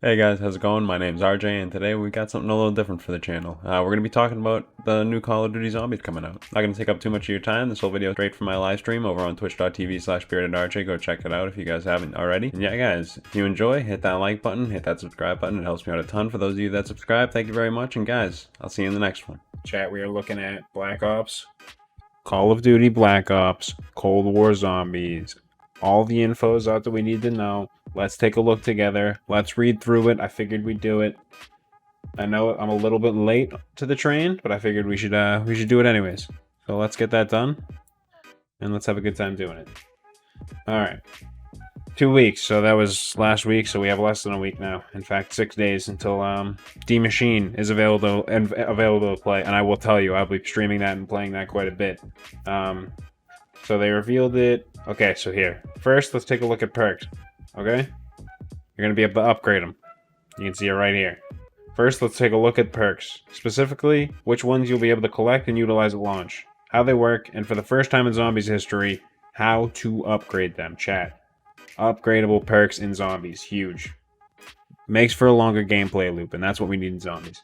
Hey guys, how's it going? My name's RJ, and today we got something a little different for the channel. We're going to be talking about the new Call of Duty Zombies coming out. Not going to take up too much of your time. This whole video is straight from my live stream over on twitch.tv/spiritedrj. Go check it out if you guys haven't already. And yeah, guys, if you enjoy, hit that like button, hit that subscribe button. It helps me out a ton. For those of you that subscribe, thank you very much. And guys, I'll see you in the next one. Chat, we are looking at Black Ops, Call of Duty Black Ops, Cold War Zombies. All the info is out that we need to know. Let's take a look together. Let's read through it. I figured we'd do it. I know I'm a little bit late to the train, but I figured we should do it anyways. So let's get that done, and let's have a good time doing it. All right. 2 weeks, so that was last week, so we have less than a week now. In fact, 6 days until D Machine is available to play, and I will tell you, I'll be streaming that and playing that quite a bit. So they revealed it. Okay, so here. First, let's take a look at perks. Okay? You're gonna be able to upgrade them. You can see it right here. First, let's take a look at perks. Specifically, which ones you'll be able to collect and utilize at launch, how they work, and for the first time in Zombies history, how to upgrade them. Chat. Upgradable perks in Zombies. Huge. Makes for a longer gameplay loop, and that's what we need in Zombies.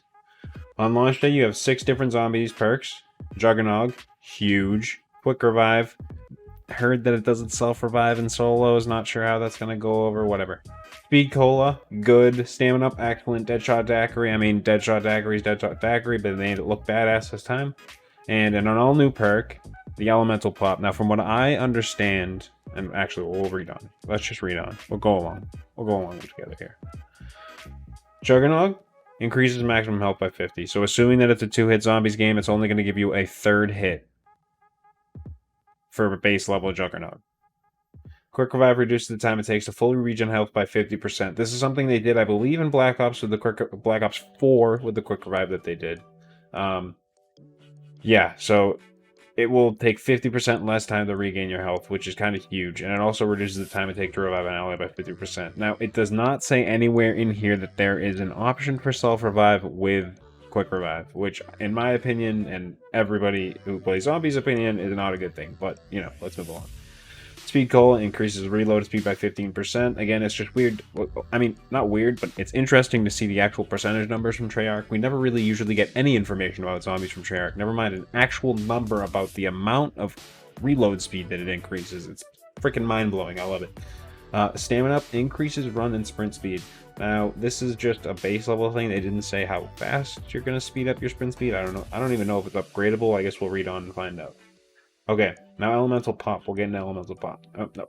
On launch day, you have 6 different Zombies perks. Juggernog. Huge. Quick Revive. Heard that it doesn't self-revive in solos. Not sure how that's going to go over. Whatever. Speed Cola. Good. Stamina up. Excellent. Deadshot Daiquiri. I mean, Deadshot Daiquiri is Deadshot Daiquiri, but they made it look badass this time. And an all-new perk, the Elemental Pop. Now, from what I understand, and actually, we'll read on. Let's just read on. We'll go along. We'll go along together here. Juggernog increases maximum health by 50. So assuming that it's a 2-hit Zombies game, it's only going to give you a 3rd hit for base level Juggernog. Quick Revive reduces the time it takes to fully regen health by 50%. This is something they did, I believe, in Black Ops with the Black Ops 4 with the Quick Revive that they did. Yeah, so it will take 50% less time to regain your health, which is kind of huge, and it also reduces the time it takes to revive an ally by 50%. Now, it does not say anywhere in here that there is an option for self-revive with Quick Revive, which, in my opinion, and everybody who plays Zombies' opinion, is not a good thing, but, you know, let's move on. Speed Cola increases reload speed by 15%. Again, it's just weird. I mean, not weird, but it's interesting to see the actual percentage numbers from Treyarch. We never really usually get any information about Zombies from Treyarch. Never mind an actual number about the amount of reload speed that it increases. It's freaking mind-blowing. I love it. Stamina up increases run and sprint speed. Now, this is just a base level thing. They didn't say how fast you're going to speed up your sprint speed. I don't know. I don't even know if it's upgradable. I guess we'll read on and find out. Okay, now Elemental Pop. We'll get into Elemental Pop. Oh, no.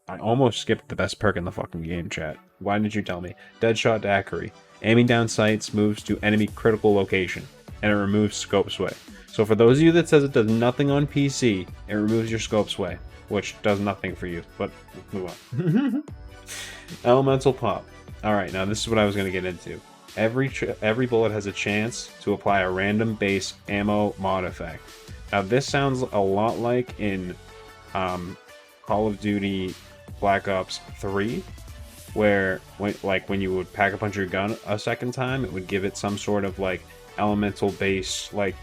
I almost skipped the best perk in the fucking game, chat. Why didn't you tell me? Deadshot Daiquiri. Aiming down sights moves to enemy critical location, and it removes scope sway. So for those of you that says it does nothing on PC, it removes your scope sway, which does nothing for you, but let's move on. Elemental Pop. Alright, now this is what I was going to get into. Every bullet has a chance to apply a random base ammo mod effect. Now, this sounds a lot like in Call of Duty Black Ops 3, where when you would pack a punch your gun a second time, it would give it some sort of like elemental base, like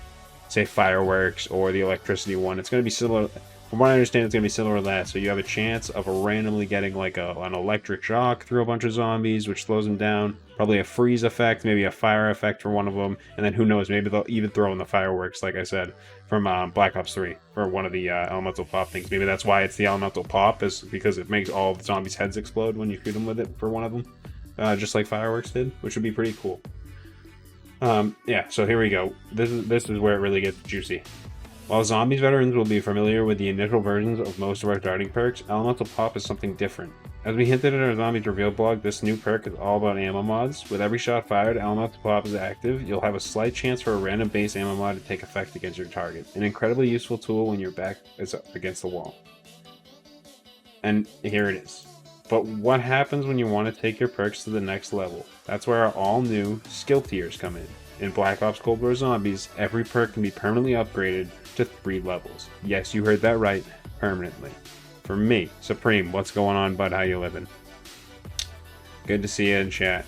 say fireworks or the electricity one. It's going to be similar. From what I understand, it's going to be similar to that. So you have a chance of randomly getting like an electric shock through a bunch of zombies, which slows them down. Probably a freeze effect, maybe a fire effect for one of them. And then who knows, maybe they'll even throw in the fireworks, like I said, from Black Ops 3 for one of the elemental pop things. Maybe that's why it's the elemental pop, is because it makes all the zombies' heads explode when you shoot them with it for one of them. Just like fireworks did, which would be pretty cool. Yeah, so here we go. This is where it really gets juicy. While Zombies veterans will be familiar with the initial versions of most of our starting perks, Elemental Pop is something different. As we hinted in our Zombies reveal blog, this new perk is all about ammo mods. With every shot fired, Elemental Pop is active. You'll have a slight chance for a random base ammo mod to take effect against your target. An incredibly useful tool when your back is up against the wall. And here it is. But what happens when you want to take your perks to the next level? That's where our all-new skill tiers come in. In Black Ops Cold War Zombies, every perk can be permanently upgraded to 3 levels. Yes, you heard that right, permanently. For me, Supreme, what's going on, bud? How you living? Good to see you in chat.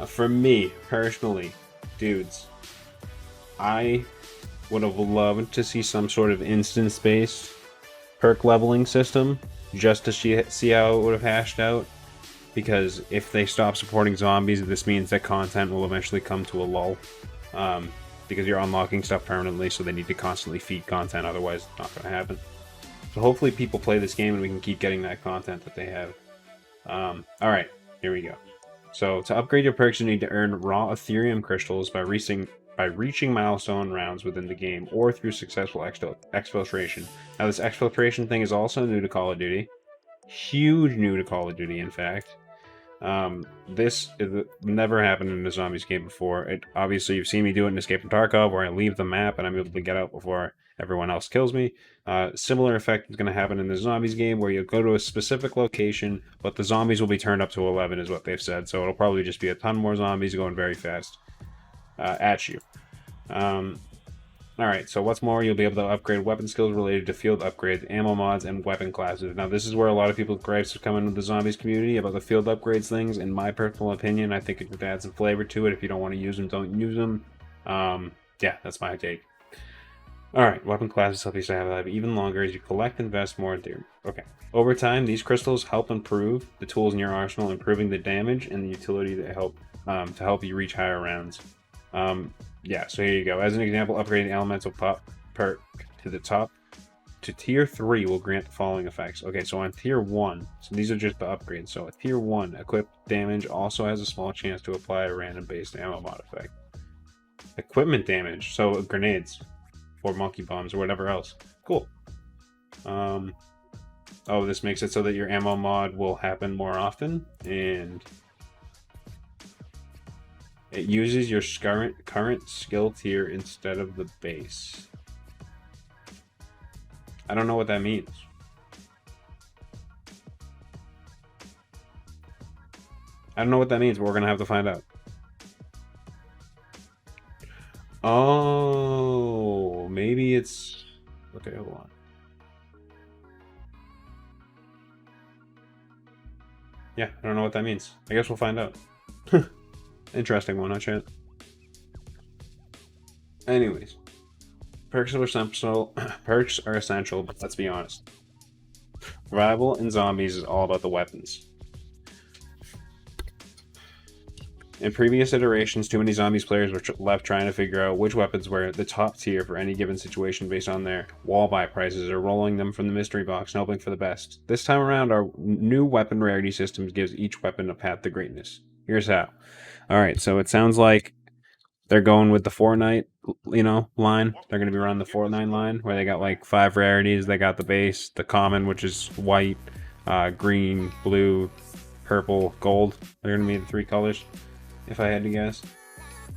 For me, personally, dudes, I would have loved to see some sort of instance-based perk leveling system just to see how it would have hashed out. because if they stop supporting zombies, this means that content will eventually come to a lull. Because you're unlocking stuff permanently, so they need to constantly feed content, otherwise it's not going to happen. So hopefully people play this game and we can keep getting that content that they have. Alright, here we go. So to upgrade your perks, you need to earn raw Ethereum crystals by reaching milestone rounds within the game or through successful exfiltration. Now this exfiltration thing is also new to Call of Duty. Huge new to Call of Duty, in fact. This never happened in a zombies game before. Obviously, you've seen me do it in Escape from Tarkov, where I leave the map and I'm able to get out before everyone else kills me. Similar effect is going to happen in the zombies game, where you'll go to a specific location, but the zombies will be turned up to 11, is what they've said. So it'll probably just be a ton more zombies going very fast at you. Alright, so what's more, you'll be able to upgrade weapon skills related to field upgrades, ammo mods, and weapon classes. Now, this is where a lot of people's gripes have come into the zombies community about the field upgrades things. In my personal opinion, I think it could add some flavor to it. If you don't want to use them, don't use them. Yeah, that's my take. Alright, weapon classes help you stay alive even longer as you collect and invest more in theory. Okay. Over time, these crystals help improve the tools in your arsenal, improving the damage and the utility that help you reach higher rounds. Yeah, so here you go. As an example, upgrading the elemental perk to the top to tier 3 will grant the following effects. Okay, so on tier 1, so these are just the upgrades. So at tier 1, equipped damage also has a small chance to apply a random based ammo mod effect. Equipment damage, so grenades or monkey bombs or whatever else. Cool. Oh, this makes it so that your ammo mod will happen more often, and it uses your current skill tier instead of the base. I don't know what that means. I don't know what that means, but we're gonna have to find out. Oh, maybe it's... Okay, hold on. Yeah, I don't know what that means. I guess we'll find out. Interesting one, huh, chat? Anyways, perks are essential. Perks are essential, but let's be honest. Survival in zombies is all about the weapons. In previous iterations, too many zombies players were left trying to figure out which weapons were the top tier for any given situation based on their wall buy prices or rolling them from the mystery box and hoping for the best. This time around, our new weapon rarity systems gives each weapon a path to greatness. Here's how. Alright, so it sounds like they're going with the Fortnite, line. They're going to be running the Fortnite line, where they got like 5 rarities. They got the base, the common, which is white, green, blue, purple, gold. They're going to be the 3 colors, if I had to guess.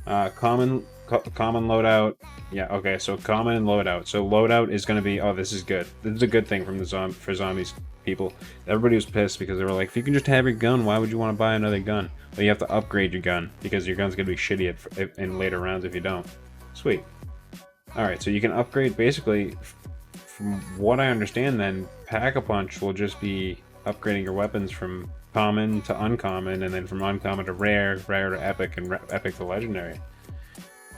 Common loadout. Yeah, okay, so common and loadout. So loadout is going to be, oh, this is good. This is a good thing from the for zombies people. Everybody was pissed because they were like, if you can just have your gun, why would you want to buy another gun? But you have to upgrade your gun because your gun's going to be shitty in later rounds if you don't. Sweet. Alright, so you can upgrade basically, from what I understand then, Pack-a-Punch will just be upgrading your weapons from common to uncommon, and then from uncommon to rare, rare to epic, and epic to legendary.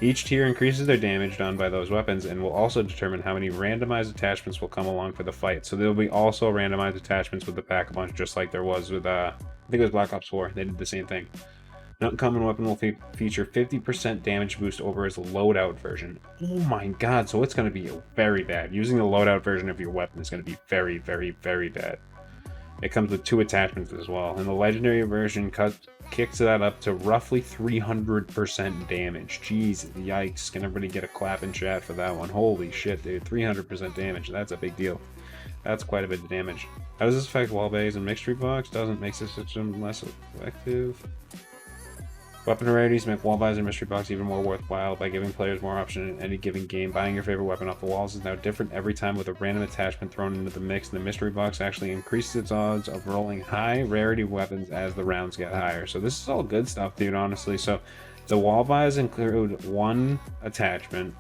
Each tier increases their damage done by those weapons and will also determine how many randomized attachments will come along for the fight. So there will be also randomized attachments with the Pack-a-Punch, just like there was with, I think it was Black Ops 4. They did the same thing. An uncommon weapon will feature 50% damage boost over its loadout version. Oh my god, so it's going to be very bad. Using the loadout version of your weapon is going to be very, very, very bad. It comes with 2 attachments as well, and the legendary version kicks that up to roughly 300% damage. Jeez, yikes. Can everybody get a clap in chat for that one? Holy shit, dude. 300% damage. That's a big deal. That's quite a bit of damage. How does this affect wall bays and mystery box? Doesn't make the system less effective. Weapon rarities make wall buys and mystery box even more worthwhile by giving players more option in any given game. Buying your favorite weapon off the walls is now different every time with a random attachment thrown into the mix. The mystery box actually increases its odds of rolling high rarity weapons as the rounds get higher. So this is all good stuff, dude, honestly. So the wall buys include 1 attachment,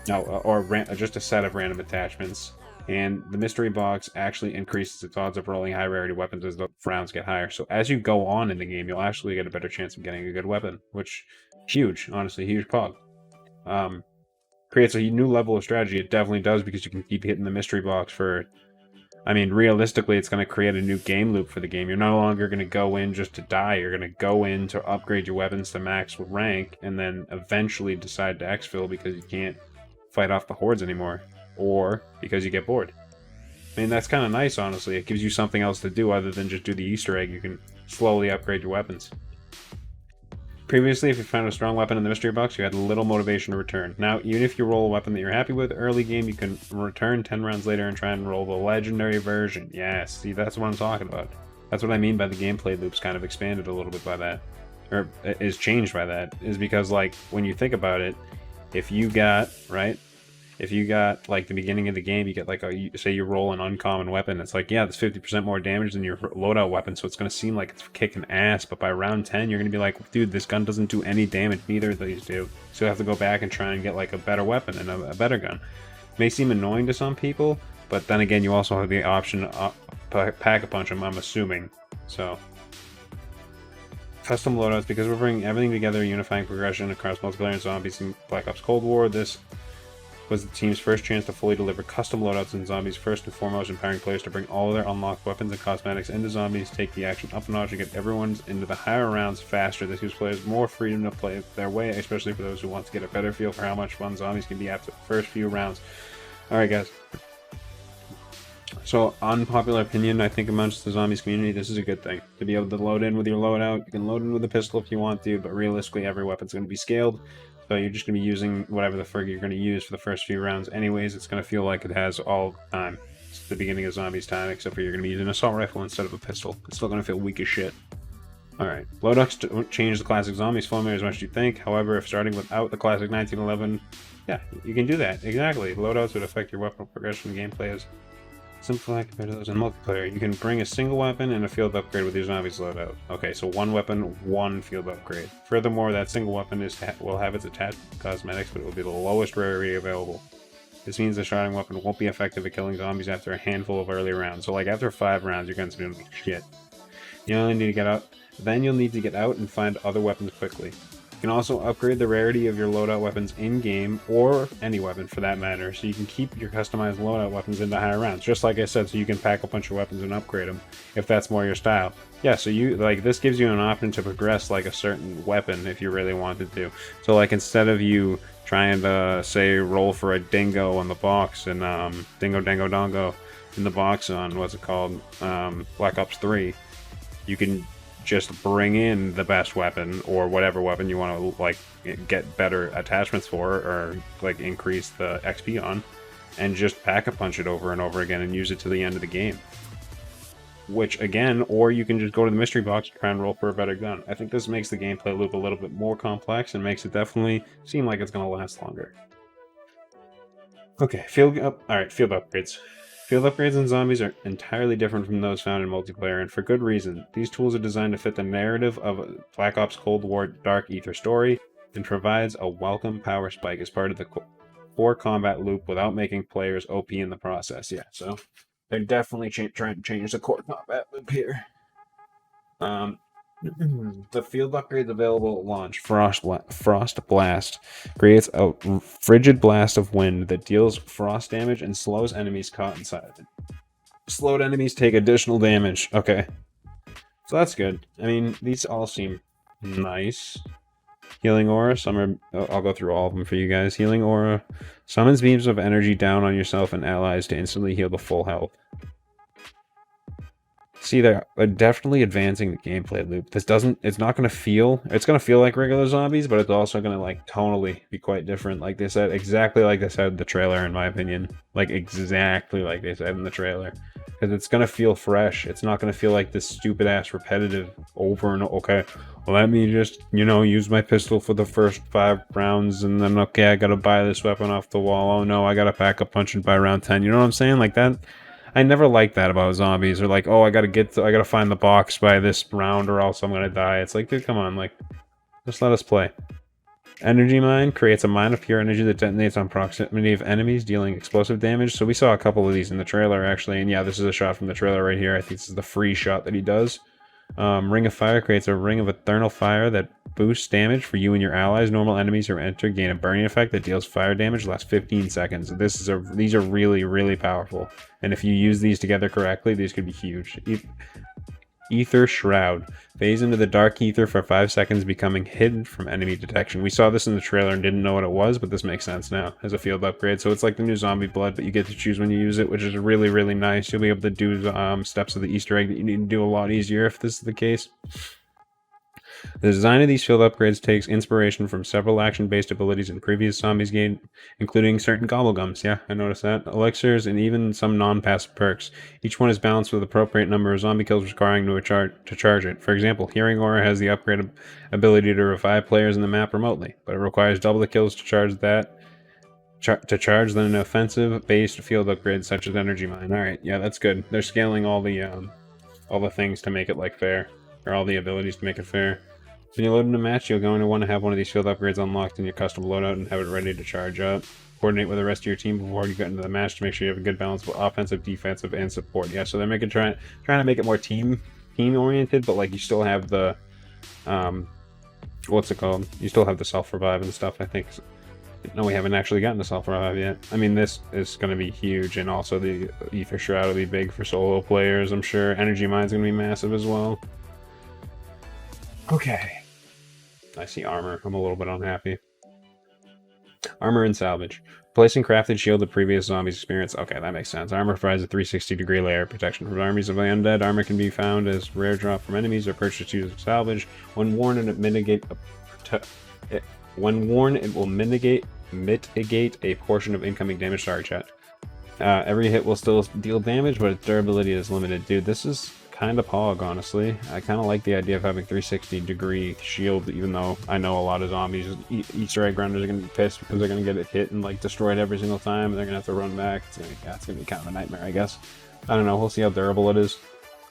or just a set of random attachments. And the mystery box actually increases its odds of rolling high rarity weapons as the rounds get higher. So as you go on in the game, you'll actually get a better chance of getting a good weapon, which huge, honestly, huge pog. Creates a new level of strategy. It definitely does, because you can keep hitting the mystery box for I mean, realistically, it's going to create a new game loop for the game. You're no longer going to go in just to die. You're going to go in to upgrade your weapons to max rank, and then eventually decide to exfil because you can't fight off the hordes anymore, or because you get bored. I mean, that's kind of nice, honestly. It gives you something else to do other than just do the Easter egg. You can slowly upgrade your weapons. Previously, if you found a strong weapon in the mystery box, you had little motivation to return. Now, even if you roll a weapon that you're happy with early game, you can return 10 rounds later and try and roll the legendary version. Yes, see, that's what I'm talking about. That's what I mean by the gameplay loops kind of expanded a little bit by that. Or is changed by that. Is because, like, when you think about it, if you got, right? If you got, like, the beginning of the game, you get, like, say you roll an uncommon weapon, it's like, yeah, there's 50% more damage than your loadout weapon, so it's going to seem like it's kicking ass, but by round 10, you're going to be like, dude, this gun doesn't do any damage, neither of these do. So you have to go back and try and get, like, a better weapon and a better gun. It may seem annoying to some people, but then again, you also have the option to pack-a-punch them, I'm assuming. So, custom loadouts, because we're bringing everything together, unifying progression across multiplayer and zombies in Black Ops Cold War. This was the team's first chance to fully deliver custom loadouts in zombies, first and foremost empowering players to bring all of their unlocked weapons and cosmetics into zombies, take the action up a notch, and get everyone into the higher rounds faster. This gives players more freedom to play their way, especially for those who want to get a better feel for how much fun zombies can be after the first few rounds. Alright guys, so unpopular opinion, I think amongst the zombies community, this is a good thing. To be able to load in with your loadout, you can load in with a pistol if you want to, but realistically every weapon's going to be scaled. So you're just going to be using whatever the frig you're going to use for the first few rounds anyways. It's going to feel like it has all the time. It's the beginning of zombies time, except for you're going to be using an assault rifle instead of a pistol. It's still going to feel weak as shit. Alright, loadouts don't change the classic zombies formula as much as you think. However, if starting without the classic 1911, yeah, you can do that. Exactly. Loadouts would affect your weapon progression and gameplay as simplified compared to those in multiplayer. You can bring a single weapon and a field upgrade with your zombies loadout. Okay, so one weapon, one field upgrade. Furthermore, that single weapon will have its attached cosmetics, but it will be the lowest rarity available. This means the sharding weapon won't be effective at killing zombies after a handful of early rounds. So like after 5 rounds, your gun's doing shit. You only need to get out. Then you'll need to get out and find other weapons quickly. You can also upgrade the rarity of your loadout weapons in-game, or any weapon for that matter, so you can keep your customized loadout weapons into higher rounds. Just like I said, so you can pack a bunch of weapons and upgrade them, if that's more your style. Yeah, so you, like, this gives you an option to progress, like, a certain weapon if you really wanted to. So, like, instead of you trying to, say, roll for a dingo on the box, and, dingo dango dongo in the box on, what's it called, Black Ops 3, you can just bring in the best weapon or whatever weapon you want to like get better attachments for or like increase the XP on, and just pack-a-punch it over and over again and use it to the end of the game. Which again, or you can just go to the mystery box and try and roll for a better gun. I think this makes the gameplay loop a little bit more complex and makes it definitely seem like it's going to last longer. Okay, field upgrades. Field upgrades in zombies are entirely different from those found in multiplayer, and for good reason. These tools are designed to fit the narrative of Black Ops Cold War Dark Ether story, and provides a welcome power spike as part of the core combat loop without making players OP in the process. Yeah, so they're definitely trying to change the core combat loop here. The field upgrades available at launch. Frost Blast creates a frigid blast of wind that deals frost damage and slows enemies caught inside of it. Slowed enemies take additional damage. Okay. So that's good. I mean, these all seem nice. Healing Aura. I'll go through all of them for you guys. Healing Aura summons beams of energy down on yourself and allies to instantly heal the full health. See, they're definitely advancing the gameplay loop. It's going to feel like regular zombies, but it's also going to, like, tonally be quite different. Like they said, exactly like they said in the trailer, in my opinion. Like, exactly like they said in the trailer. Because it's going to feel fresh. It's not going to feel like this stupid-ass repetitive over and over. Okay, well, let me just, use my pistol for the first 5 rounds, and then, okay, I got to buy this weapon off the wall. Oh, no, I got to pack a punch by round 10. You know what I'm saying? Like that. I never liked that about zombies, or like, oh, I gotta find the box by this round or else I'm gonna die. It's like, dude, come on, like, just let us play. Energy Mine creates a mine of pure energy that detonates on proximity of enemies, dealing explosive damage. So we saw a couple of these in the trailer, actually, and yeah, this is a shot from the trailer right here. I think this is the free shot that he does. Ring of Fire creates a ring of eternal fire that boosts damage for you and your allies. Normal enemies who enter gain a burning effect that deals fire damage, lasts 15 seconds. These are really, really powerful. And if you use these together correctly, these could be huge. Ether Shroud. Phase into the dark ether for 5 seconds, becoming hidden from enemy detection. We saw this in the trailer and didn't know what it was, but this makes sense now as a field upgrade. So it's like the new Zombie Blood, but you get to choose when you use it, which is really, really nice. You'll be able to do steps of the Easter egg that you need to do a lot easier if this is the case. The design of these field upgrades takes inspiration from several action-based abilities in previous Zombies game, including certain gobblegums. Yeah, I noticed that. Elixirs, and even some non-passive perks. Each one is balanced with appropriate number of zombie kills requiring to charge it. For example, Hearing Aura has the upgrade ability to revive players in the map remotely, but it requires double the kills to charge that. Than an offensive-based field upgrade such as Energy Mine. Alright, yeah, that's good. They're scaling all the things to make it like fair, or all the abilities to make it fair. When you load in a match, you're going to want to have one of these field upgrades unlocked in your custom loadout and have it ready to charge up. Coordinate with the rest of your team before you get into the match to make sure you have a good balance of offensive, defensive, and support. Yeah, so they're trying to make it more team oriented, but like you still have the what's it called? You still have the self-revive and stuff, I think. No, we haven't actually gotten to self-revive yet. I mean, this is going to be huge, and also the Ether Shroud will be big for solo players, I'm sure. Energy Mine's going to be massive as well. Okay. I see armor. I'm a little bit unhappy. Armor and salvage. Placing crafted shield the previous zombies experience. Okay, that makes sense. Armor provides a 360-degree layer of protection from armies of the undead. Armor can be found as rare drop from enemies or purchased using salvage. When worn, it will mitigate a portion of incoming damage to our chat. Every hit will still deal damage, but its durability is limited. Dude, this is kind of hog, honestly. I kind of like the idea of having 360-degree shield, even though I know a lot of zombies, Easter egg runners are going to be pissed because they're going to get it hit and like destroyed every single time, and they're going to have to run back. It's going to be kind of a nightmare, I guess. I don't know. We'll see how durable it is.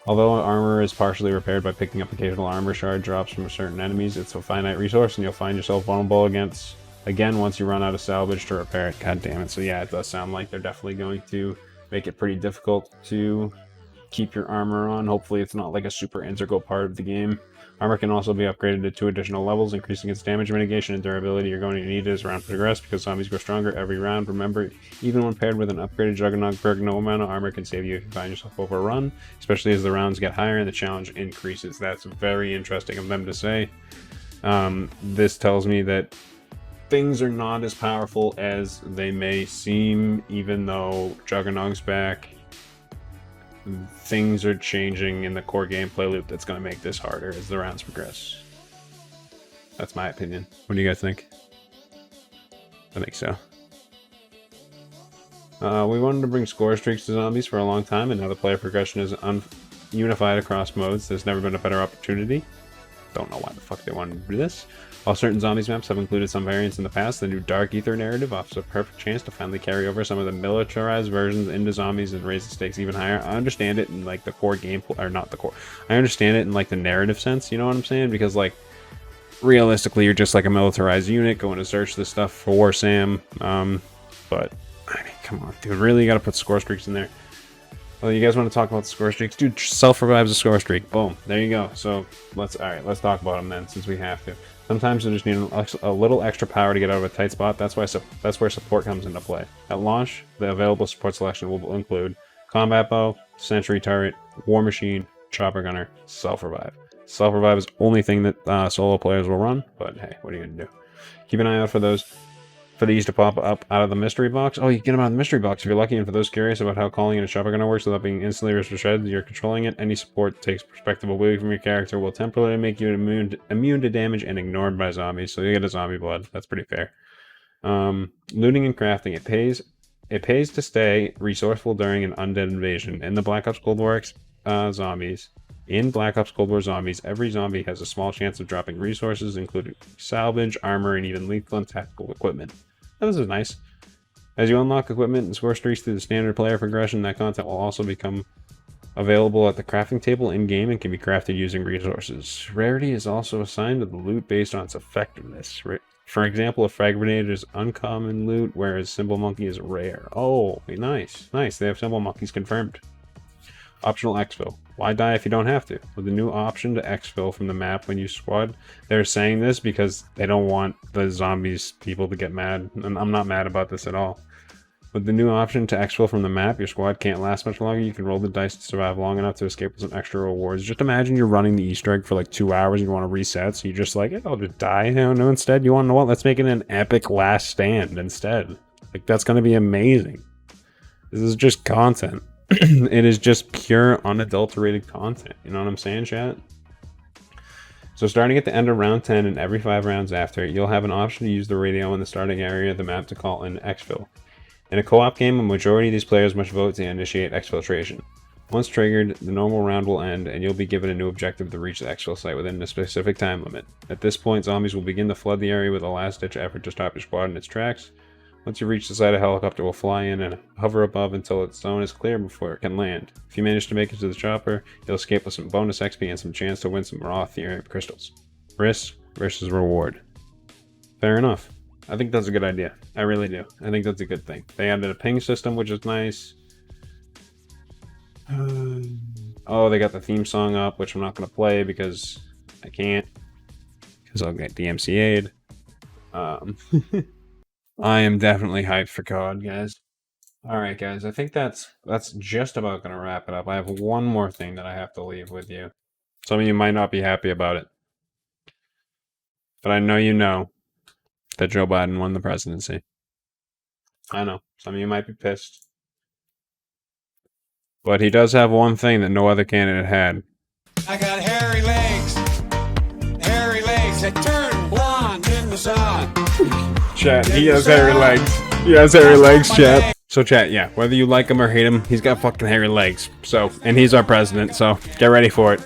Although armor is partially repaired by picking up occasional armor shard drops from certain enemies, it's a finite resource, and you'll find yourself vulnerable again once you run out of salvage to repair it. God damn it. So yeah, it does sound like they're definitely going to make it pretty difficult to keep your armor on. Hopefully it's not like a super integral part of the game. Armor can also be upgraded to 2 additional levels, increasing its damage mitigation and durability. You're going to need it as round progress because zombies grow stronger every round. Remember, even when paired with an upgraded Juggernog perk, no amount of armor can save you if you find yourself overrun, especially as the rounds get higher and the challenge increases. That's very interesting of them to say. This tells me that things are not as powerful as they may seem, even though Juggernog's back. Things are changing in the core gameplay loop that's going to make this harder as the rounds progress. That's my opinion. What do you guys think? I think so. We wanted to bring score streaks to zombies for a long time, and now the player progression is unified across modes. There's never been a better opportunity. Don't know why the fuck they wanted to do this. While certain zombies maps have included some variants in the past, the new Dark Ether narrative offers a perfect chance to finally carry over some of the militarized versions into zombies and raise the stakes even higher. I understand it in like the core gameplay, or not the core. I understand it in like the narrative sense, you know what I'm saying? Because like realistically, you're just like a militarized unit going to search this stuff for Sam. But I mean, come on, dude, really, you got to put score streaks in there. Well, you guys want to talk about the score streaks? Dude, self-revives a score streak. Boom. There you go. So let's talk about them then, since we have to. Sometimes you just need a little extra power to get out of a tight spot. That's where support comes into play. At launch, the available support selection will include Combat Bow, Sentry Turret, War Machine, Chopper Gunner, Self-Revive. Self-Revive is the only thing that solo players will run, but hey, what are you going to do? Keep an eye out for these to pop up out of the mystery box. Oh, you get them out of the mystery box if you're lucky. And for those curious about how calling in a Chopper Gunner works without being instantly ripped to shreds, you're controlling it. Any support that takes perspective away from your character will temporarily make you immune to damage and ignored by zombies. So you get a zombie blood. That's pretty fair. Looting and crafting. It pays to stay resourceful during an undead invasion. In the Black Ops Cold War zombies. In Black Ops Cold War Zombies, every zombie has a small chance of dropping resources, including salvage, armor, and even lethal and tactical equipment. Now, this is nice. As you unlock equipment and score streaks through the standard player progression, that content will also become available at the crafting table in-game and can be crafted using resources. Rarity is also assigned to the loot based on its effectiveness. For example, a frag grenade is uncommon loot, whereas Symbol Monkey is rare. Oh, nice. Nice, they have Symbol Monkeys confirmed. Optional exfil. Why die if you don't have to? With the new option to exfil from the map when you squad, they're saying this because they don't want the zombies people to get mad, and I'm not mad about this at all. With the new option to exfil from the map, your squad can't last much longer. You can roll the dice to survive long enough to escape with some extra rewards. Just imagine you're running the Easter egg for like 2 hours and you want to reset, so you're just like, I'll just die. No, instead, you want to know what? Let's make it an epic last stand instead. Like, that's going to be amazing. This is just content. It is just pure, unadulterated content. You know what I'm saying, chat? So starting at the end of round 10 and every 5 rounds after, you'll have an option to use the radio in the starting area of the map to call in exfil. In a co-op game, a majority of these players must vote to initiate exfiltration. Once triggered, the normal round will end, and you'll be given a new objective to reach the exfil site within a specific time limit. At this point, zombies will begin to flood the area with a last-ditch effort to stop your squad in its tracks. Once you reach the site, a helicopter will fly in and hover above until its zone is clear before it can land. If you manage to make it to the chopper, you'll escape with some bonus XP and some chance to win some raw Ethereum crystals. Risk versus reward. Fair enough. I think that's a good idea. I really do. I think that's a good thing. They added a ping system, which is nice. Oh, they got the theme song up, which I'm not going to play because I can't. Because I'll get DMCA'd. I am definitely hyped for COD, guys. Alright, guys. I think that's just about going to wrap it up. I have one more thing that I have to leave with you. Some of you might not be happy about it. But I know you know that Joe Biden won the presidency. I know. Some of you might be pissed. But he does have one thing that no other candidate had. I got hairy legs that turn blonde in the sun. Chat, he has hairy legs. He has hairy legs, chat. So chat, yeah, whether you like him or hate him, he's got fucking hairy legs. So, and he's our president, so get ready for it.